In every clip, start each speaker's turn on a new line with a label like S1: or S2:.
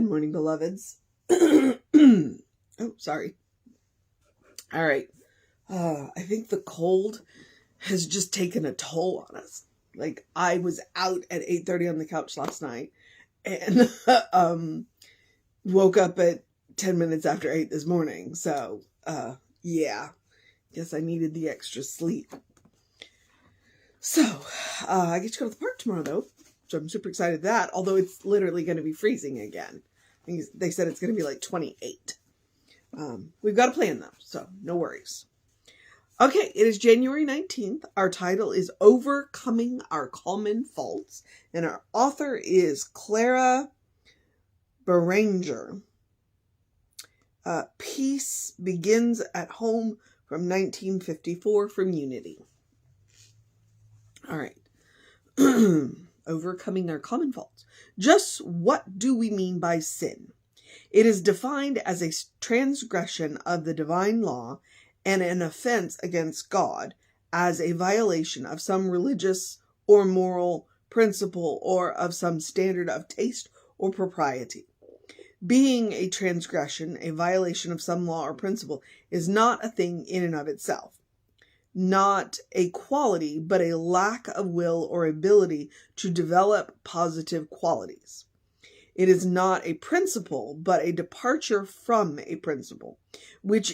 S1: Good morning, beloveds. Oh, sorry. All right. I think the cold has just taken a toll on us. Like, I was out at 8:30 on the couch last night and woke up at 10 minutes after 8 this morning. So, yeah. Guess I needed the extra sleep. So, I get to go to the park tomorrow, though. So I'm super excited for that, although it's literally going to be freezing again. I think they said it's going to be like 28. We've got a plan, though, so no worries. Okay, it is January 19th. Our title is Overcoming Our Common Faults, and our author is Clara Beranger. Peace Begins at Home from 1954 from Unity. All right. Overcoming our common faults. Just what do we mean by sin? It is defined as a transgression of the divine law and an offense against God, as a violation of some religious or moral principle or of some standard of taste or propriety. Being a transgression, a violation of some law or principle, is not a thing in and of itself. Not a quality, but a lack of will or ability to develop positive qualities. It is not a principle, but a departure from a principle, which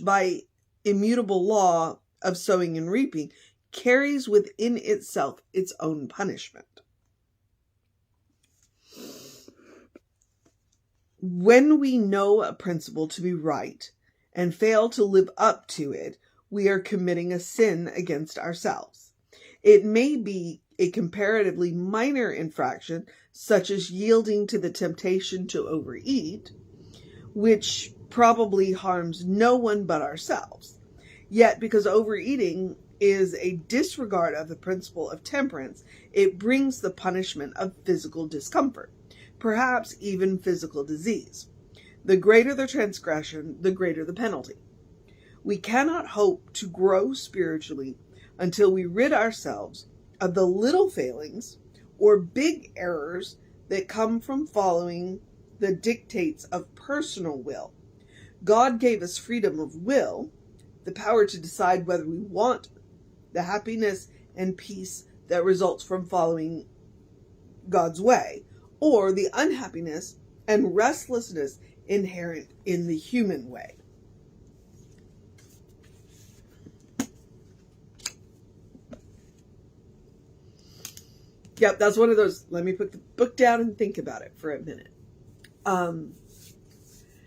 S1: by immutable law of sowing and reaping carries within itself its own punishment. When we know a principle to be right and fail to live up to it, we are committing a sin against ourselves. It may be a comparatively minor infraction, such as yielding to the temptation to overeat, which probably harms no one but ourselves. Yet, because overeating is a disregard of the principle of temperance, it brings the punishment of physical discomfort, perhaps even physical disease. The greater the transgression, the greater the penalty. We cannot hope to grow spiritually until we rid ourselves of the little failings or big errors that come from following the dictates of personal will. God gave us freedom of will, the power to decide whether we want the happiness and peace that results from following God's way, or the unhappiness and restlessness inherent in the human way. Yep, that's one of those, let me put the book down and think about it for a minute.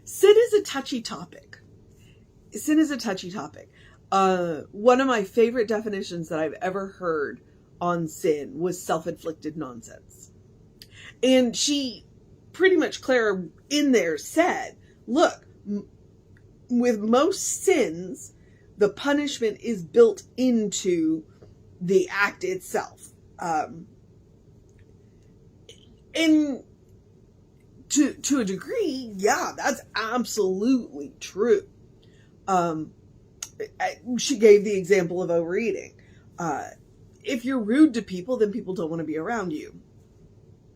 S1: Sin is a touchy topic. One of my favorite definitions that I've ever heard on sin was self-inflicted nonsense. And she, pretty much Clara in there said, look, with most sins, the punishment is built into the act itself. And to a degree, yeah, that's absolutely true. She gave the example of overeating. If you're rude to people, then people don't want to be around you.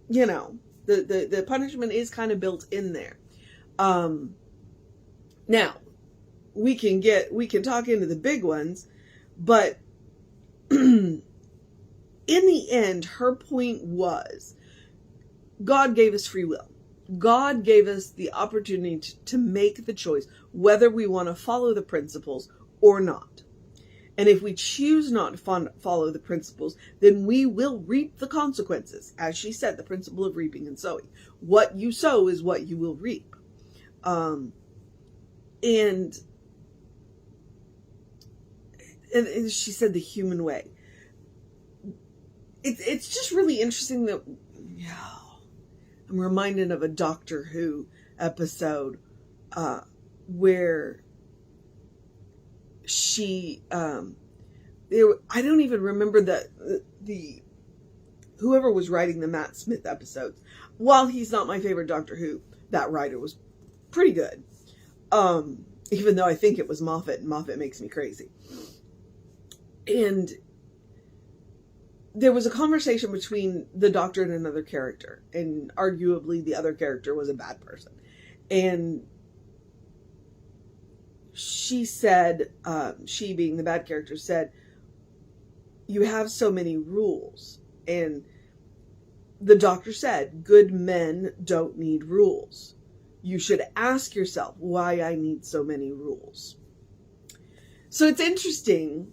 S1: You know, the punishment is kind of built in there. Now, we can talk into the big ones, but in the end, her point was, God gave us free will. God gave us the opportunity to make the choice whether we want to follow the principles or not. And if we choose not to follow the principles, then we will reap the consequences. As she said, the principle of reaping and sowing. What you sow is what you will reap. And she said the human way. It's just really interesting that, I'm reminded of a Doctor Who episode where she, I don't even remember the whoever was writing the Matt Smith episodes. While he's not my favorite Doctor Who, that writer was pretty good. Even though I think it was Moffat, and Moffat makes me crazy. And there was a conversation between the doctor and another character, and arguably the other character was a bad person. And she said, she being the bad character said, you have so many rules. And the doctor said, good men don't need rules. You should ask yourself why I need so many rules. So it's interesting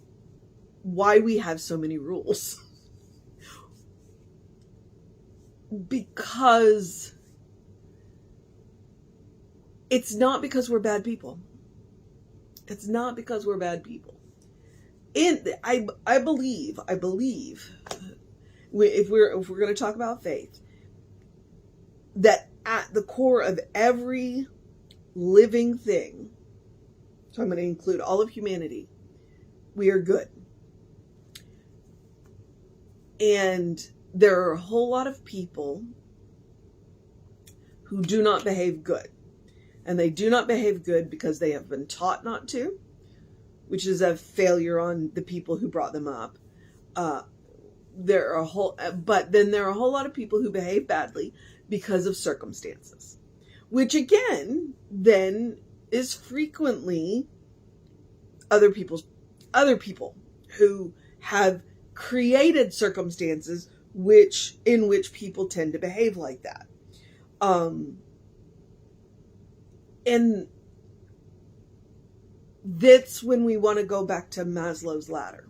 S1: why we have so many rules. Because it's not because we're bad people. It's not because we're bad people. And I believe if we're going to talk about faith, that at the core of every living thing, so I'm going to include all of humanity, we are good. And there are a whole lot of people who do not behave good. And they do not behave good because they have been taught not to, which is a failure on the people who brought them up. But then there are a whole lot of people who behave badly because of circumstances, which again then is frequently other people who have created circumstances in which people tend to behave like that. And that's when we want to go back to Maslow's ladder.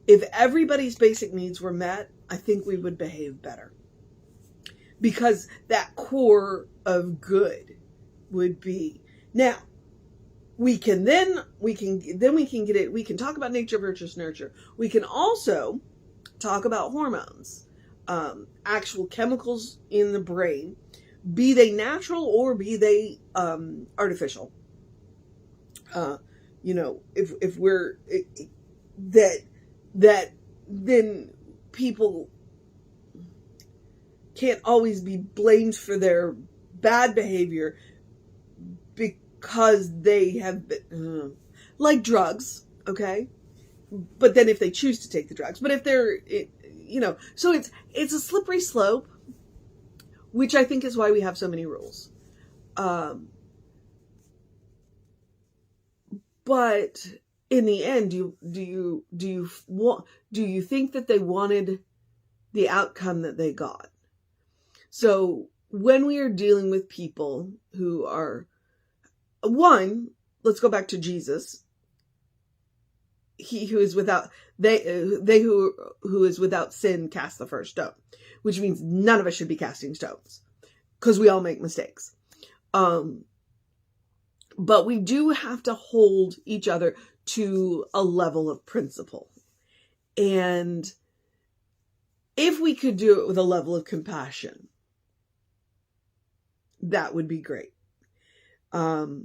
S1: If everybody's basic needs were met, I think we would behave better. Because that core of good would be. Now, we can talk about nature versus nurture. We can also talk about hormones, actual chemicals in the brain, be they natural or be they artificial. If we're that then people can't always be blamed for their bad behavior because they have been, like drugs, okay? But then if they choose to take the drugs, but if they're, so it's a slippery slope, which I think is why we have so many rules. But in the end, do you think that they wanted the outcome that they got? So when we are dealing with people who are, let's go back to Jesus. He who is without, who is without sin cast the first stone, which means none of us should be casting stones because we all make mistakes. But we do have to hold each other to a level of principle. And if we could do it with a level of compassion, that would be great. Her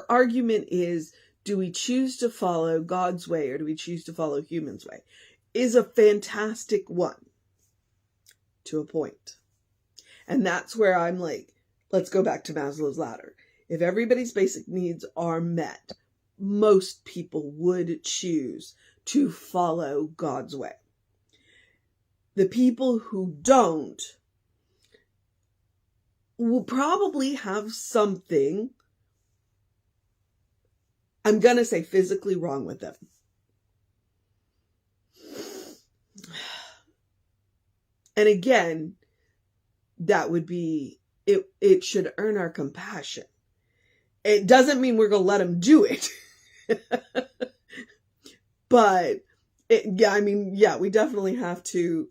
S1: argument is, do we choose to follow God's way or do we choose to follow humans' way? Is a fantastic one to a point. And that's where I'm like, let's go back to Maslow's ladder. If everybody's basic needs are met, most people would choose to follow God's way. The people who don't will probably have something, I'm going to say, physically wrong with them. And again, that would be, it should earn our compassion. It doesn't mean we're going to let them do it. But we definitely have to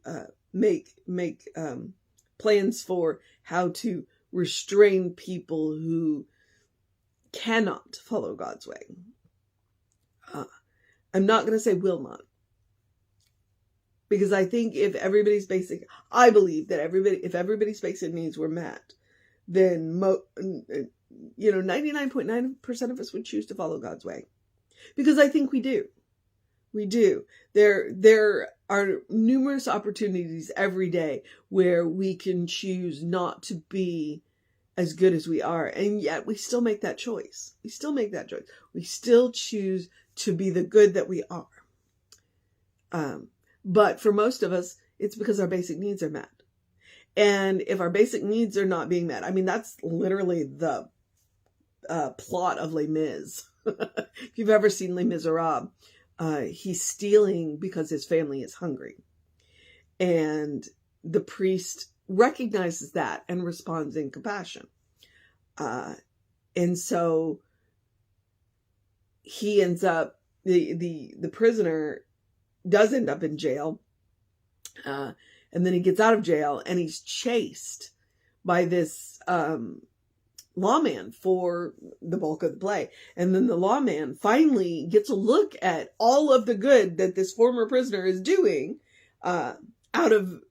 S1: make plans for how to restrain people who cannot follow God's way. I'm not going to say will not. Because I think if everybody's basic, I believe that if everybody's basic needs were met, then 99.9% of us would choose to follow God's way. Because I think we do. We do. There are numerous opportunities every day where we can choose not to be as good as we are. And yet we still make that choice. We still choose to be the good that we are. But for most of us, it's because our basic needs are met. And if our basic needs are not being met, I mean, that's literally the plot of Les Mis. If you've ever seen Les Miserables, he's stealing because his family is hungry. And the priest recognizes that and responds in compassion. And so he ends up, the prisoner does end up in jail. And then he gets out of jail and he's chased by this lawman for the bulk of the play. And then the lawman finally gets a look at all of the good that this former prisoner is doing, out of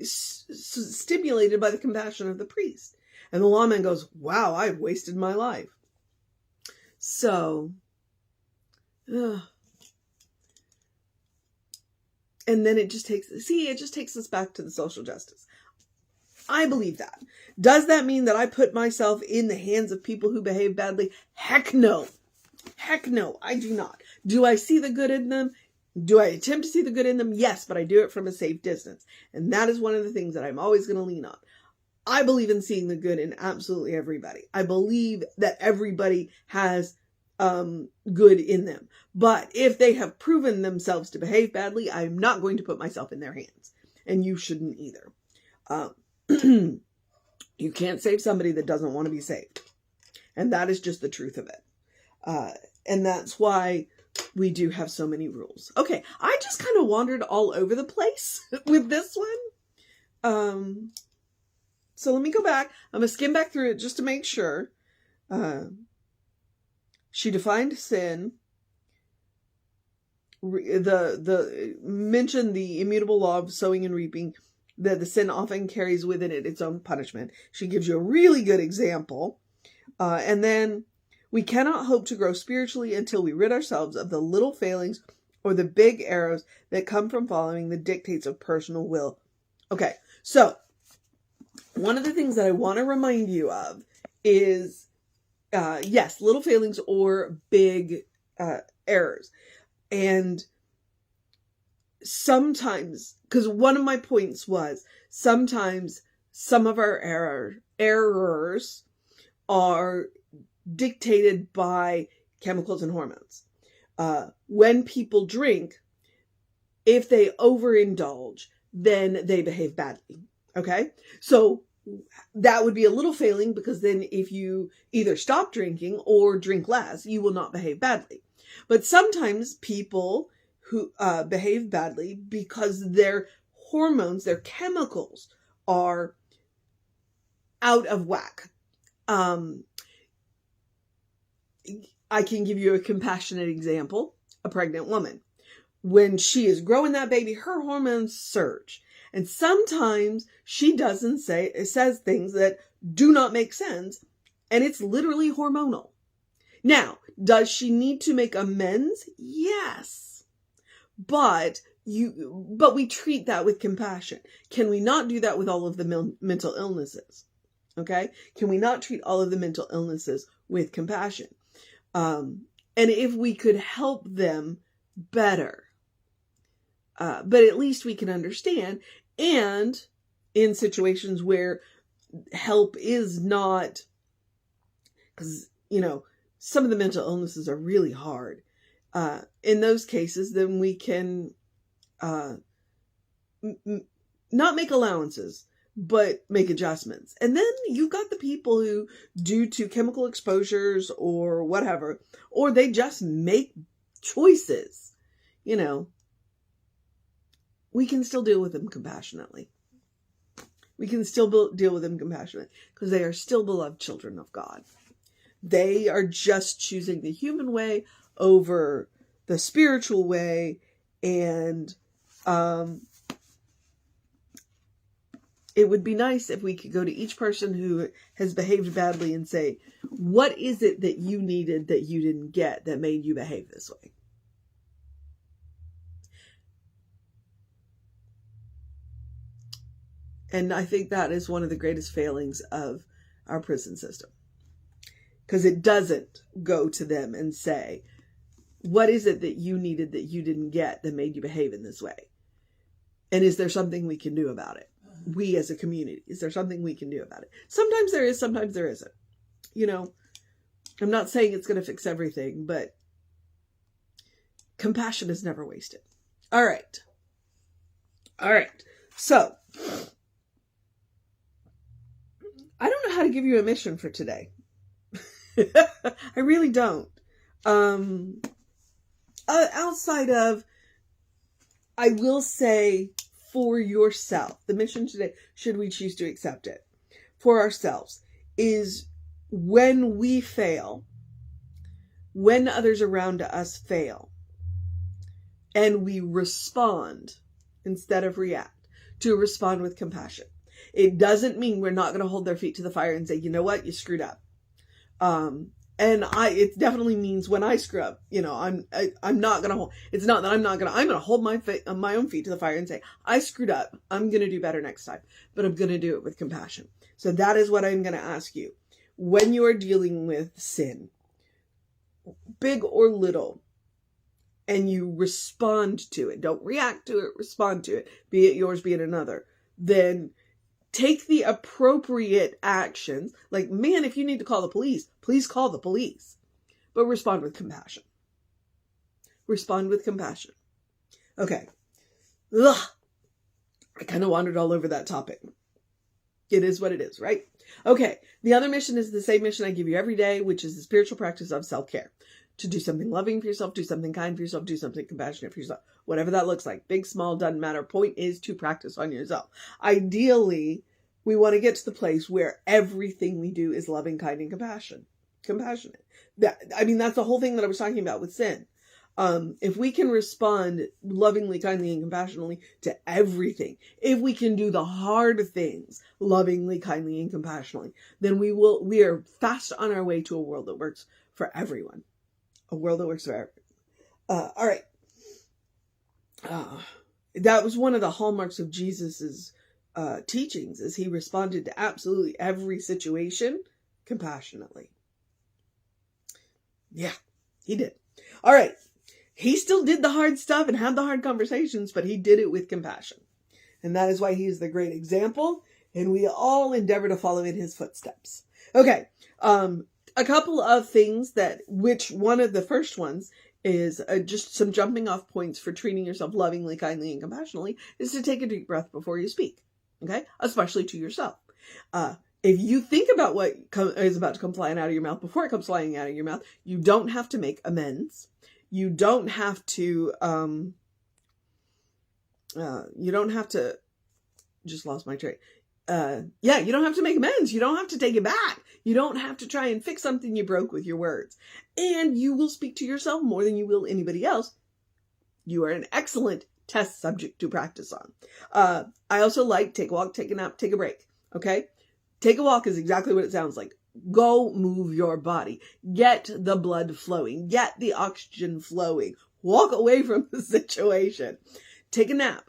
S1: stimulated by the compassion of the priest. And the lawman goes, wow, I've wasted my life. So, and then it just takes us back to the social justice. I believe that. Does that mean that I put myself in the hands of people who behave badly? Heck no. Heck no, I do not. Do I see the good in them? Do I attempt to see the good in them? Yes, but I do it from a safe distance. And that is one of the things that I'm always going to lean on. I believe in seeing the good in absolutely everybody. I believe that everybody has good in them. But if they have proven themselves to behave badly, I'm not going to put myself in their hands. And you shouldn't either. You can't save somebody that doesn't want to be saved. And that is just the truth of it. And that's why we do have so many rules. Okay, I just kind of wandered all over the place with this one. So let me go back. I'm going to skim back through it just to make sure. She defined sin. Mentioned the immutable law of sowing and reaping, that the sin often carries within it its own punishment. She gives you a really good example. And then, we cannot hope to grow spiritually until we rid ourselves of the little failings or the big errors that come from following the dictates of personal will. Okay, so one of the things that I want to remind you of is, yes, little failings or big errors. And sometimes, because one of my points was, sometimes some of our errors are dictated by chemicals and hormones. When people drink, if they overindulge, then they behave badly. Okay? So that would be a little failing, because then if you either stop drinking or drink less, you will not behave badly. But sometimes people who behave badly because their hormones, their chemicals are out of whack. I can give you a compassionate example. A pregnant woman. When she is growing that baby, her hormones surge. And sometimes she says things that do not make sense. And it's literally hormonal. Now, does she need to make amends? Yes. But we treat that with compassion. Can we not do that with all of the mental illnesses? Okay? Can we not treat all of the mental illnesses with compassion? And if we could help them better, but at least we can understand. And in situations where help is not, because, some of the mental illnesses are really hard. In those cases, then we can not make allowances, but make adjustments. And then you've got the people who, due to chemical exposures or whatever, or they just make choices, we can still deal with them compassionately. We can still deal with them compassionately because they are still beloved children of God. They are just choosing the human way over the spiritual way. And it would be nice if we could go to each person who has behaved badly and say, what is it that you needed that you didn't get that made you behave this way? And I think that is one of the greatest failings of our prison system. Because it doesn't go to them and say, What is it that you needed that you didn't get that made you behave in this way? And is there something we can do about it? We as a community, is there something we can do about it? Sometimes there is, sometimes there isn't. You know, I'm not saying it's going to fix everything, but compassion is never wasted. All right. So, I don't know how to give you a mission for today. I really don't. Outside of, I will say, for yourself, the mission today, should we choose to accept it, for ourselves, is when we fail, when others around us fail, and we respond instead of react, to respond with compassion. It doesn't mean we're not going to hold their feet to the fire and say, you know what, you screwed up. It definitely means when I screw up, you know, I'm not going to hold, it's not that I'm going to hold my own feet to the fire and say, I screwed up. I'm going to do better next time, but I'm going to do it with compassion. So that is what I'm going to ask you. When you are dealing with sin, big or little, and you respond to it, don't react to it, respond to it, be it yours, be it another, then take the appropriate actions. Like, man, if you need to call the police, please call the police. But respond with compassion. Respond with compassion. Okay. Ugh. I kind of wandered all over that topic. It is what it is, right? Okay. The other mission is the same mission I give you every day, which is the spiritual practice of self-care. To do something loving for yourself, do something kind for yourself, do something compassionate for yourself. Whatever that looks like. Big, small, doesn't matter. Point is to practice on yourself. Ideally, we want to get to the place where everything we do is loving, kind, and compassionate. That's the whole thing that I was talking about with sin. If we can respond lovingly, kindly, and compassionately to everything, if we can do the hard things lovingly, kindly, and compassionately, then we are fast on our way to a world that works for everyone. A world that works for everyone. All right. That was one of the hallmarks of Jesus's teachings, is he responded to absolutely every situation compassionately. Yeah, he did. All right. He still did the hard stuff and had the hard conversations, but he did it with compassion. And that is why he is the great example, and we all endeavor to follow in his footsteps. Okay. A couple of things which one of the first ones is just some jumping off points for treating yourself lovingly, kindly, and compassionately, is to take a deep breath before you speak. Okay? Especially to yourself. If you think about what is about to come flying out of your mouth before it comes flying out of your mouth, you don't have to make amends. You don't have to, just lost my train. You don't have to make amends. You don't have to take it back. You don't have to try and fix something you broke with your words. And you will speak to yourself more than you will anybody else. You are an excellent test subject to practice on. I also like take a walk, take a nap, take a break. Okay? Take a walk is exactly what it sounds like. Go move your body. Get the blood flowing. Get the oxygen flowing. Walk away from the situation. Take a nap.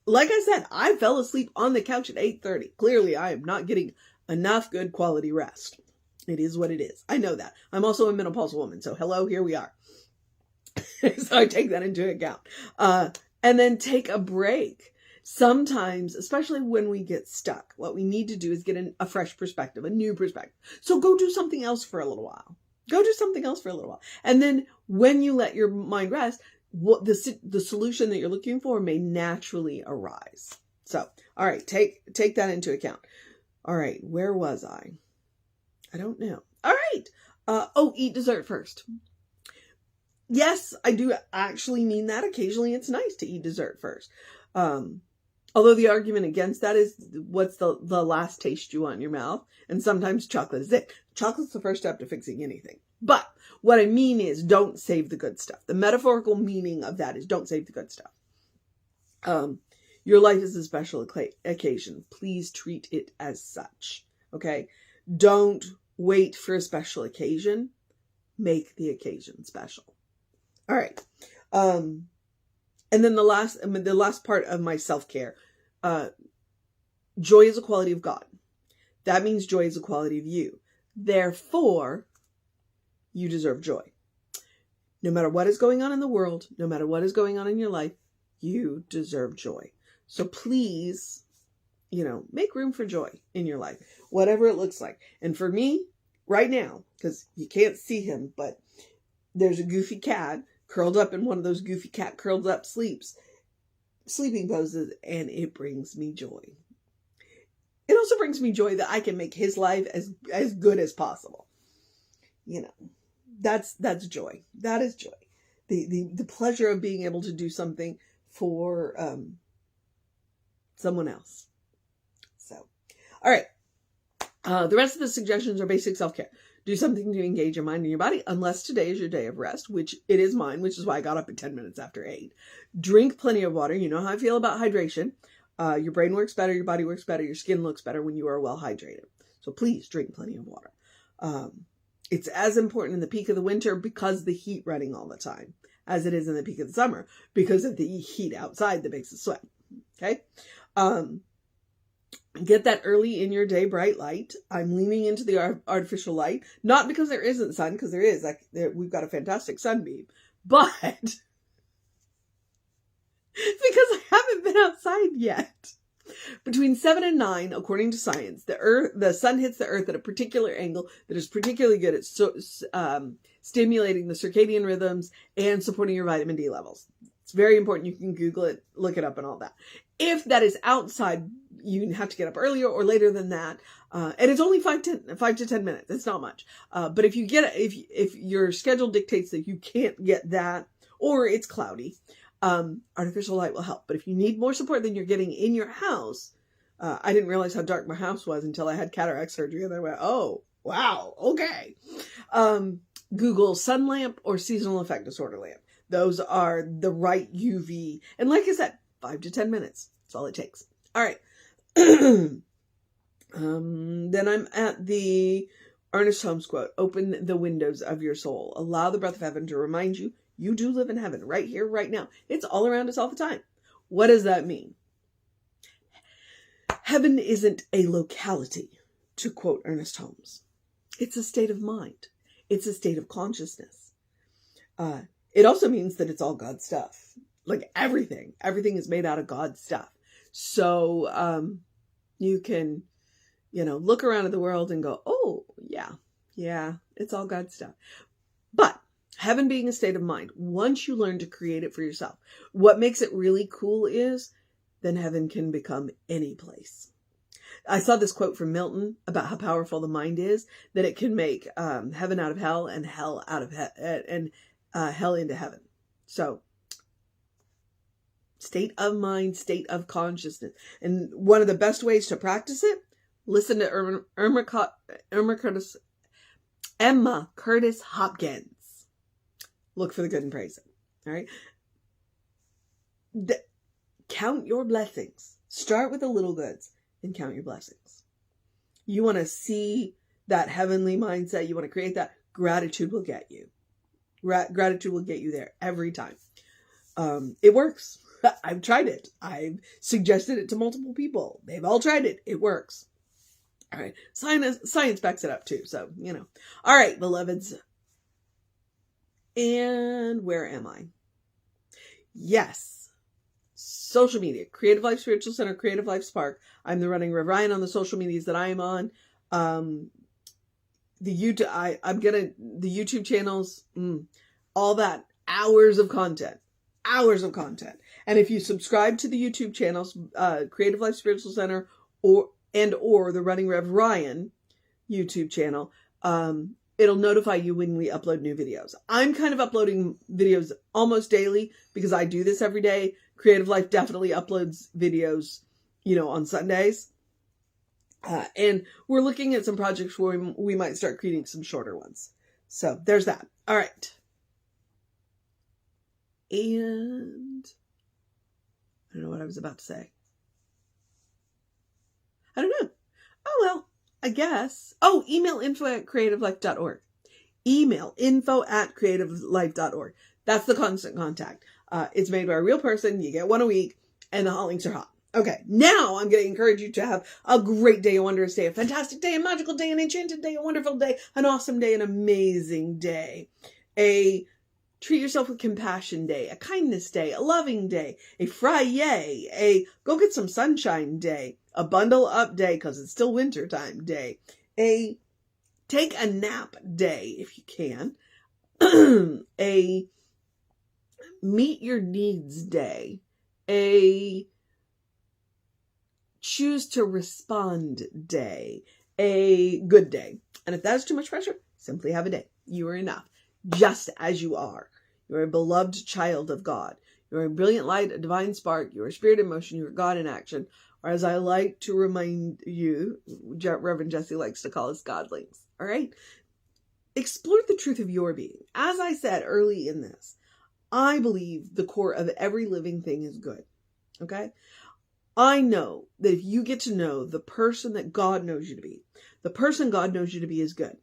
S1: Like I said, I fell asleep on the couch at 8:30. Clearly, I am not getting enough good quality rest. It is what it is. I know that. I'm also a menopausal woman, so hello, here we are. So I take that into account. And then take a break. Sometimes, especially when we get stuck, what we need to do is get a fresh perspective, a new perspective. So go do something else for a little while. And then when you let your mind rest, what the solution that you're looking for may naturally arise. So, all right, take that into account. All right, where was I? I don't know. All right. Eat dessert first. Yes, I do actually mean that. Occasionally it's nice to eat dessert first. Although the argument against that is, what's the last taste you want in your mouth? And sometimes chocolate is it. Chocolate's the first step to fixing anything. But what I mean is, don't save the good stuff. The metaphorical meaning of that is, don't save the good stuff. Your life is a special occasion. Please treat it as such. Okay? Don't wait for a special occasion. Make the occasion special. All right. And then the last part of my self-care, joy is a quality of God. That means joy is a quality of you. Therefore, you deserve joy. No matter what is going on in the world, no matter what is going on in your life, you deserve joy. So please, make room for joy in your life, whatever it looks like. And for me, right now, because you can't see him, but there's a goofy cat curled up in one of those goofy cat curled up sleeping poses, and it brings me joy. It also brings me joy that I can make his life as good as possible. That's joy. That is joy. The pleasure of being able to do something for someone else. So, all right. The rest of the suggestions are basic self-care. Do something to engage your mind and your body, unless today is your day of rest, which it is mine, which is why I got up at 10 minutes after 8. Drink plenty of water. You know how I feel about hydration. Your brain works better, your body works better, your skin looks better when you are well hydrated. So please drink plenty of water. It's as important in the peak of the winter because the heat running all the time as it is in the peak of the summer because of the heat outside that makes us sweat. Okay? Get that early in your day bright light. I'm leaning into the artificial light, not because there isn't sun, because there is. We've got a fantastic sunbeam, but because I haven't been outside yet. Between 7 and 9, according to science, the sun hits the earth at a particular angle that is particularly good at stimulating the circadian rhythms and supporting your vitamin D levels. It's very important. You can Google it, look it up and all that. If that is outside, you have to get up earlier or later than that. And it's only 5 to 10 minutes. It's not much. But if your schedule dictates that you can't get that or it's cloudy, artificial light will help. But if you need more support than you're getting in your house, I didn't realize how dark my house was until I had cataract surgery. And I went, oh, wow, okay. Google sun lamp or seasonal effect disorder lamp. Those are the right UV. And like I said, 5 to 10 minutes. That's all it takes. All right. Then I'm at the Ernest Holmes quote. Open the windows of your soul. Allow the breath of heaven to remind you you do live in heaven right here, right now. It's all around us all the time. What does that mean? Heaven isn't a locality, to quote Ernest Holmes. It's a state of mind. It's a state of consciousness. It also means that it's all God's stuff. Like everything is made out of God's stuff. So, you can, look around at the world and go, oh, yeah, it's all God's stuff. But heaven being a state of mind, once you learn to create it for yourself, what makes it really cool is then heaven can become any place. I saw this quote from Milton about how powerful the mind is, that it can make heaven out of hell and hell out of hell into heaven. So, state of mind, state of consciousness. And one of the best ways to practice it, listen to Emma Curtis Hopkins. Look for the good and praise it. All right. Count your blessings. Start with the little goods and count your blessings. You want to see that heavenly mindset. You want to create that. Gratitude will get you. Gratitude will get you there every time. It works. I've tried it. I've suggested it to multiple people. They've all tried it. It works. All right. Science backs it up too. So, All right, beloveds. And where am I? Yes. Social media. Creative Life Spiritual Center, Creative Life Spark. I'm the Running Rev Ryan on the social medias that I am on. The YouTube channels, all that, hours of content. And if you subscribe to the YouTube channels, Creative Life Spiritual Center or the Running Rev Ryan YouTube channel, it'll notify you when we upload new videos. I'm kind of uploading videos almost daily because I do this every day. Creative Life definitely uploads videos, on Sundays. And we're looking at some projects where we might start creating some shorter ones. So there's that. All right. And I don't know what I was about to say. I don't know. Oh, well, I guess. Oh, email info@creativelife.org. Email info@creativelife.org. That's the constant contact. It's made by a real person. You get one a week and the hot links are hot. Okay, now I'm going to encourage you to have a great day, a wondrous day, a fantastic day, a magical day, an enchanted day, a wonderful day, an awesome day, an amazing day, a treat yourself with compassion day, a kindness day, a loving day, a Friday, a go get some sunshine day, a bundle up day because it's still winter time day, a take a nap day if you can, a meet your needs day, a choose to respond day, a good day. And if that's too much pressure, simply have a day. You are enough, just as you are. You're a beloved child of God. You're a brilliant light, a divine spark. You're a spirit in motion. You're God in action. Or as I like to remind you, Reverend Jesse likes to call us godlings. All right? Explore the truth of your being. As I said early in this, I believe the core of every living thing is good. Okay? I know that if you get to know the person that God knows you to be, the person God knows you to be is good.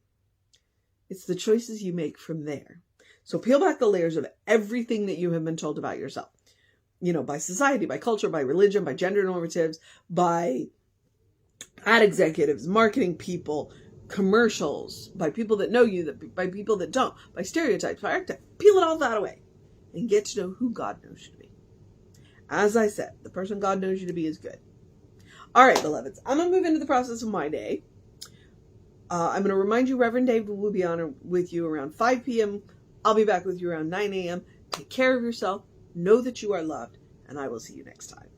S1: It's the choices you make from there. So peel back the layers of everything that you have been told about yourself. You know, by society, by culture, by religion, by gender normatives, by ad executives, marketing people, commercials, by people that know you, by people that don't, by stereotypes, by archetypes. Peel it all that away and get to know who God knows you to be. As I said, the person God knows you to be is good. All right, beloveds, I'm going to move into the process of my day. I'm going to remind you, Reverend David will be on with you around 5 p.m. I'll be back with you around 9 a.m. Take care of yourself. Know that you are loved, and I will see you next time.